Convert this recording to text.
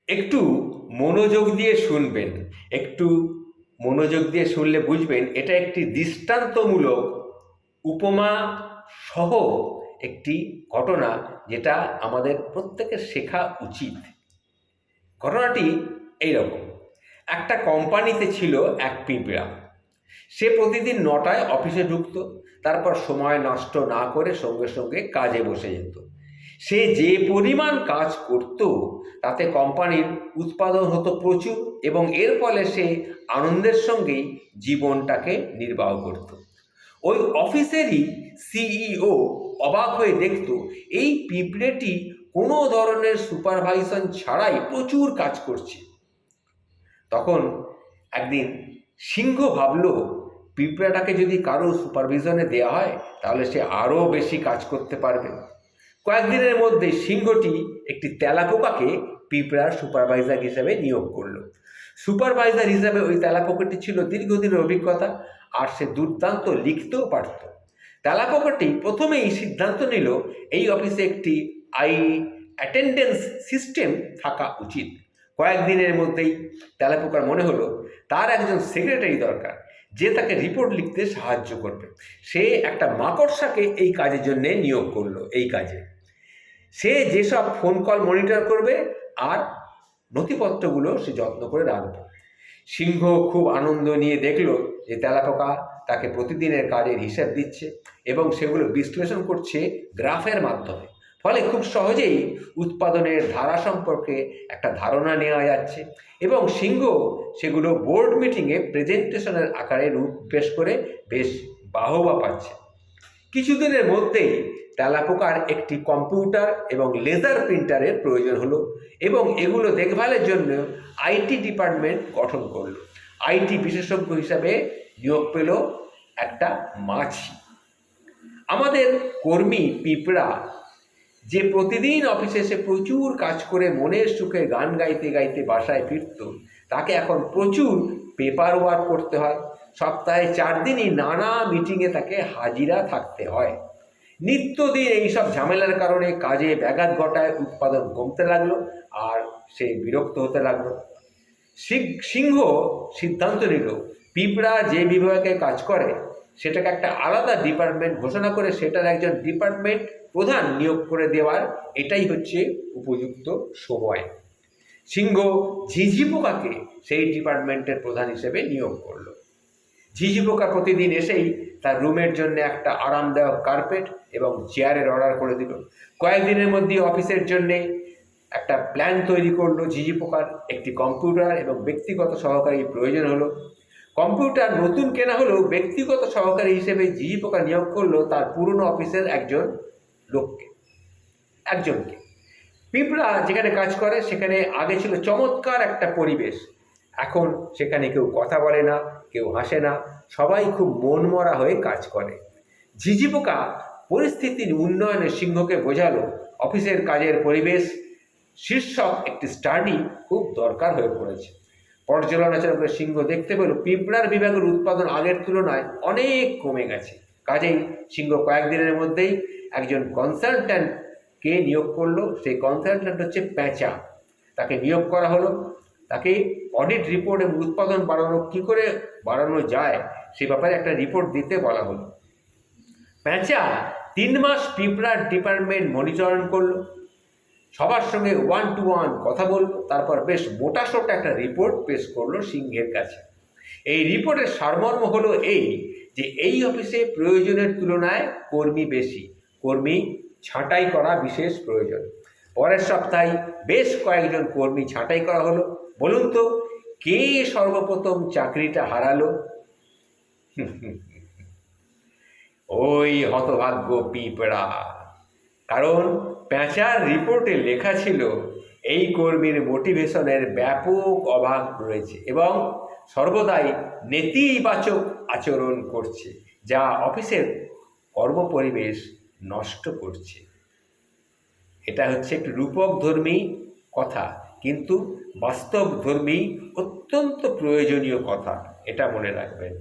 একটু মনোযোগ দিয়ে শুনবেন। একটু মনোযোগ দিয়ে শুনলে বুঝবেন এটা একটি দৃষ্টান্তমূলক উপমা সহ একটি ঘটনা, যেটা আমাদের প্রত্যেকের শেখা উচিত। ঘটনাটি এইরকম: একটা কোম্পানিতে ছিল এক পিঁপড়া। সে প্রতিদিন 9টায় অফিসে ঢুকতো, তারপর সময় নষ্ট না করে সঙ্গে সঙ্গে কাজে বসে যেত। সে যে পরিমাণ কাজ করত তাতে কোম্পানির উৎপাদন হতো প্রচুর, এবং এর ফলে সে আনন্দের সঙ্গেই জীবনটাকে নির্বাহ করত। ওই অফিসেরই সিইও অবাক হয়ে দেখত এই পিঁপড়েটি কোনো ধরনের সুপারভাইশন ছাড়াই প্রচুর কাজ করছে। তখন একদিন সিংহ ভাবল, পিঁপড়াটাকে যদি কারো সুপারভিশনে দেওয়া হয় তাহলে সে আরও বেশি কাজ করতে পারবে। কয়েকদিনের মধ্যে সিংহটি একটি তেলাপোকাকে পিঁপড়ার সুপারভাইজার হিসেবে নিয়োগ করলো। সুপারভাইজার হিসেবে ওই তেলাপোকাটি ছিল দীর্ঘদিনের অভিজ্ঞতা, আর সে দুর্দান্ত লিখতেও পারত। তেলাপোকাটি প্রথমেই সিদ্ধান্ত নিল এই অফিসে একটি অ্যাটেন্ডেন্স সিস্টেম থাকা উচিত। কয়েকদিনের মধ্যেই তেলাপোকার মনে হলো তার একজন সেক্রেটারি দরকার, যে তাকে রিপোর্ট লিখতে সাহায্য করবে। সে একটা মাকড়সাকে এই কাজের জন্যে নিয়োগ করলো। এই কাজে সে যেসব ফোন কল মনিটর করবে আর নথিপত্রগুলো সে যত্ন করে রাখবে। সিংহ খুব আনন্দ নিয়ে দেখল যে তেলাপোকা তাকে প্রতিদিনের কাজের হিসাব দিচ্ছে এবং সেগুলো বিশ্লেষণ করছে গ্রাফের মাধ্যমে। ফলে খুব সহজেই উৎপাদনের ধারা সম্পর্কে একটা ধারণা নেওয়া যাচ্ছে, এবং সিংহ সেগুলো বোর্ড মিটিংয়ে প্রেজেন্টেশনের আকারে রূপ পেশ করে বেশ বাহবা পাচ্ছে। কিছুদিনের মধ্যেই তেলাপোকার একটি কম্পিউটার এবং লেজার প্রিন্টারের প্রয়োজন হলো, এবং এগুলো দেখভালের জন্য আইটি ডিপার্টমেন্ট গঠন করলো। আইটি বিশেষজ্ঞ হিসাবে নিয়োগ পেল একটা মাছি। আমাদের কর্মী পিঁপড়া, যে প্রতিদিন অফিসে এসে প্রচুর কাজ করে মনের সুখে গান গাইতে গাইতে বাসায় ফিরত, তাকে এখন প্রচুর পেপার ওয়ার্ক করতে হয়। সপ্তাহে 4 দিনই নানা মিটিংয়ে তাকে হাজিরা থাকতে হয়। নিত্যদিন এইসব ঝামেলার কারণে কাজে ব্যাঘাত ঘটায়, উৎপাদন কমতে লাগলো, আর সে বিরক্ত হতে লাগলো। সিংহ সিদ্ধান্ত নিল পিঁপড়া যে বিভাগে কাজ করে সেটাকে একটা আলাদা ডিপার্টমেন্ট ঘোষণা করে সেটার একজন ডিপার্টমেন্ট প্রধান নিয়োগ করে দেওয়ার এটাই হচ্ছে উপযুক্ত সময়। সিংহ ঝিঝি পোকাকে সেই ডিপার্টমেন্টের প্রধান হিসেবে নিয়োগ করলো। ঝিঝি পোকা প্রতিদিন এসেই তার রুমের জন্য একটা আরামদায়ক কার্পেট এবং চেয়ারের অর্ডার করে দিল। কয়েকদিনের মধ্যে অফিসের জন্যে একটা প্ল্যান তৈরি করলো। ঝিঝি পোকার একটি কম্পিউটার এবং ব্যক্তিগত সহকারী প্রয়োজন হলো। কম্পিউটার নতুন কেনা হলেও ব্যক্তিগত সহকারী হিসেবে ঝিঝি পোকা নিয়োগ করলো তার পুরনো অফিসের একজনকে। পিঁপড়া যেখানে কাজ করে সেখানে আগে ছিল চমৎকার একটা পরিবেশ। এখন সেখানে কেউ কথা বলে না, কেউ হাসে না, সবাই খুব মনমরা হয়ে কাজ করে। ঝিঝি পোকা পরিস্থিতির উন্নয়নে সিংহকে বোঝালো অফিসের কাজের পরিবেশ শীর্ষক একটি স্টাডি খুব দরকার হয়ে পড়েছে। পর্যালোচনা করে সিংহ দেখতে পেল পিঁপড়ার বিভাগের উৎপাদন আগের তুলনায় অনেক কমে গেছে। কাজেই সিংহ কয়েকদিনের মধ্যেই একজন কনসালট্যান্টকে নিয়োগ করলো। সেই কনসালট্যান্ট হচ্ছে প্যাঁচা। তাকে নিয়োগ করা হলো। তাকে অডিট রিপোর্ট এবং উৎপাদন কী করে বাড়ানো যায় সে ব্যাপারে একটা রিপোর্ট দিতে বলা হলো। প্যাঁচা 3 মাস পিঁপড়ার ডিপার্টমেন্ট মনিটরিং করলো, সবার সঙ্গে 1-to-1 কথা বলল, তারপর বেশ মোটাসোটা একটা রিপোর্ট পেশ করলো সিংহের কাছে। এই রিপোর্টের সারমর্ম হলো এই যে এই অফিসে প্রয়োজনের তুলনায় কর্মী বেশি, কর্মী ছাঁটাই করা বিশেষ প্রয়োজন। পরের সপ্তাহে বেশ কয়েকজন কর্মী ছাঁটাই করা হলো। বলুন তো কে সর্বপ্রথম চাকরিটা হারালো? ওই হতভাগ্য পিঁপড়া। কারণ প্যাঁচার রিপোর্টে লেখা ছিল এই কর্মীর মোটিভেশনের ব্যাপক অভাব রয়েছে এবং সর্বদাই নেতিবাচক আচরণ করছে, যা অফিসের কর্মপরিবেশ নষ্ট করছে। এটা হচ্ছে একটি রূপকধর্মী কথা, কিন্তু বাস্তবধর্মী অত্যন্ত প্রয়োজনীয় কথা, এটা মনে রাখবেন।